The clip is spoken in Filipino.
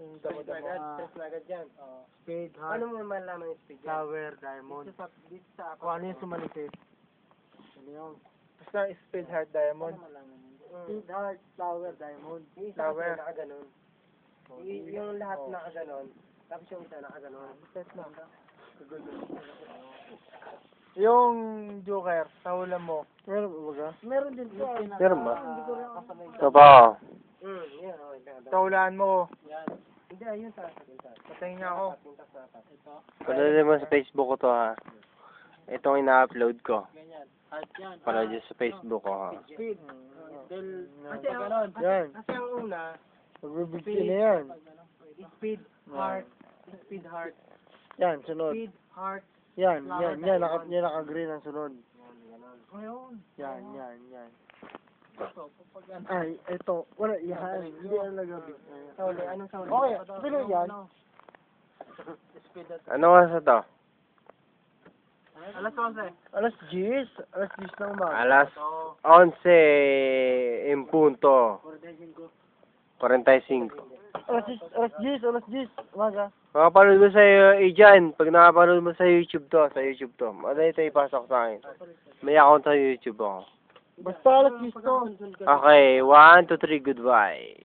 Yung damo-damo. Stress na agad yan. Speed, Ano heart, mo malaman yung speed yan? tower, diamond. Dito sa Kung ano yung sumalikit. Ano yung Basta speed, heart, diamond. speed, heart, tower, diamond. Yung isa Tower. kasi nakaganon. Yung lahat nakaganon. Tapos yung isa nakaganon. Set na. Yung joker, sa ulam mo. Meron ba ba? Meron din po. Meron ba? Hindi ko rin kasabay. Ito pa. Yan, okay. Sa ulaan mo. Hindi, ayun sa akin. Patayin niya ako. Ito. Panoodin mo sa Facebook ko to ha. Itong ina-upload ko. Ganyan. Heart yan. Panoodin sa Facebook ko ha. Speed. Kasi Yan. kasi ang una, Magbibigti na yan. speed, heart, speed, heart, Yan, sunod. speed, heart. Yan. Yan, naka-green ang sunod. Ngayon. Yan. Ay, ito. Wala, yan. Hindi yan nagabig. Sauli, anong sauli? Okay, pero yan. Speed at Ano oras na to? alas 11. Alas 10. Alas 10 na umaga. Alas 11 en punto. 45. Alas 10. Umaga. Makapanood mo sa dyan. Pag nakapanood mo sa YouTube to. Madali ito ipasok sa akin. May account sa YouTube ako. Basta alas 10 to. Okay, 1, 2, 3, goodbye.